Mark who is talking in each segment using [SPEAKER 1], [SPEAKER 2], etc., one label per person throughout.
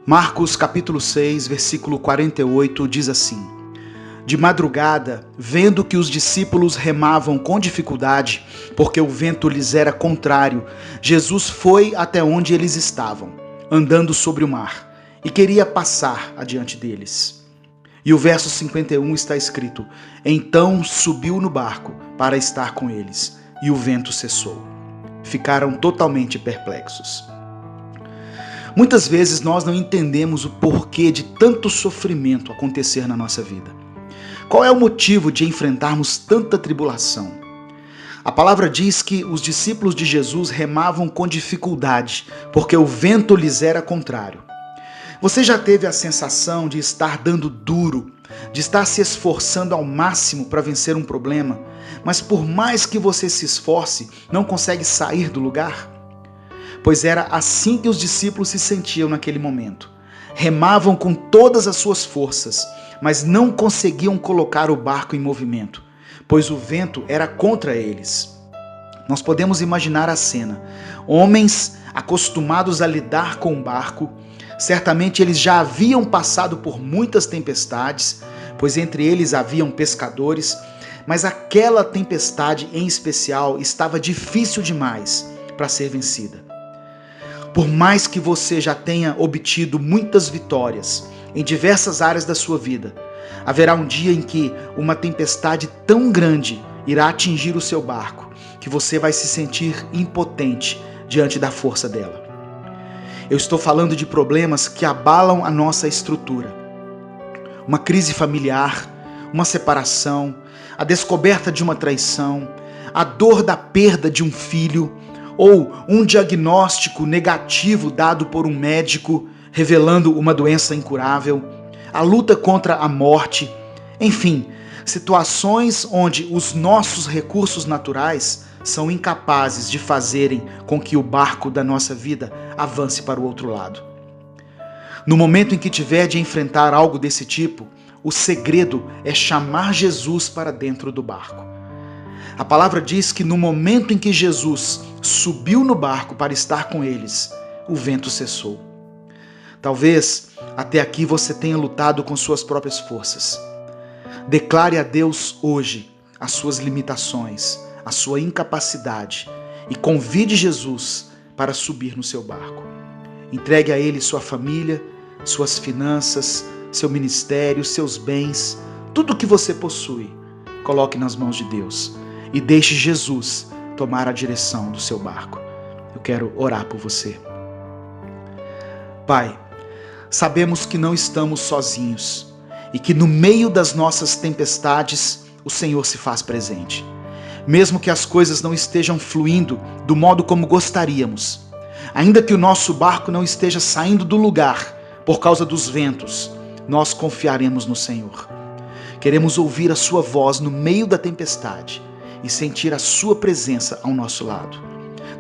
[SPEAKER 1] Marcos capítulo 6, versículo 48 diz assim: De madrugada, vendo que os discípulos remavam com dificuldade, porque o vento lhes era contrário, Jesus foi até onde eles estavam, andando sobre o mar, e queria passar adiante deles. E o verso 51 está escrito: Então subiu no barco para estar com eles, e o vento cessou. Ficaram totalmente perplexos. Muitas vezes nós não entendemos o porquê de tanto sofrimento acontecer na nossa vida. Qual é o motivo de enfrentarmos tanta tribulação? A palavra diz que os discípulos de Jesus remavam com dificuldade, porque o vento lhes era contrário. Você já teve a sensação de estar dando duro, de estar se esforçando ao máximo para vencer um problema, mas por mais que você se esforce, não consegue sair do lugar? Pois era assim que os discípulos se sentiam naquele momento. Remavam com todas as suas forças, mas não conseguiam colocar o barco em movimento, pois o vento era contra eles. Nós podemos imaginar a cena. Homens acostumados a lidar com o barco, certamente eles já haviam passado por muitas tempestades, pois entre eles haviam pescadores, mas aquela tempestade em especial estava difícil demais para ser vencida. Por mais que você já tenha obtido muitas vitórias em diversas áreas da sua vida, haverá um dia em que uma tempestade tão grande irá atingir o seu barco que você vai se sentir impotente diante da força dela. Eu estou falando de problemas que abalam a nossa estrutura. Uma crise familiar, uma separação, a descoberta de uma traição, a dor da perda de um filho, ou um diagnóstico negativo dado por um médico revelando uma doença incurável, a luta contra a morte, enfim, situações onde os nossos recursos naturais são incapazes de fazerem com que o barco da nossa vida avance para o outro lado. No momento em que tiver de enfrentar algo desse tipo, o segredo é chamar Jesus para dentro do barco. A palavra diz que no momento em que Jesus subiu no barco para estar com eles, o vento cessou. Talvez até aqui você tenha lutado com suas próprias forças. Declare a Deus hoje as suas limitações, a sua incapacidade e convide Jesus para subir no seu barco. Entregue a Ele sua família, suas finanças, seu ministério, seus bens, tudo o que você possui. Coloque nas mãos de Deus e deixe Jesus tomar a direção do seu barco. Eu quero orar por você. Pai, sabemos que não estamos sozinhos e que no meio das nossas tempestades o Senhor se faz presente. Mesmo que as coisas não estejam fluindo do modo como gostaríamos, ainda que o nosso barco não esteja saindo do lugar por causa dos ventos, nós confiaremos no Senhor. Queremos ouvir a sua voz no meio da tempestade e sentir a sua presença ao nosso lado.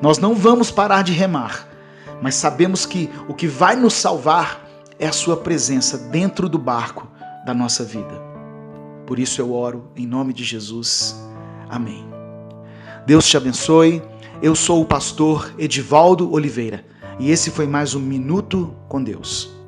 [SPEAKER 1] Nós não vamos parar de remar, mas sabemos que o que vai nos salvar é a sua presença dentro do barco da nossa vida. Por isso eu oro em nome de Jesus. Amém. Deus te abençoe. Eu sou o pastor Edivaldo Oliveira e esse foi mais um Minuto com Deus.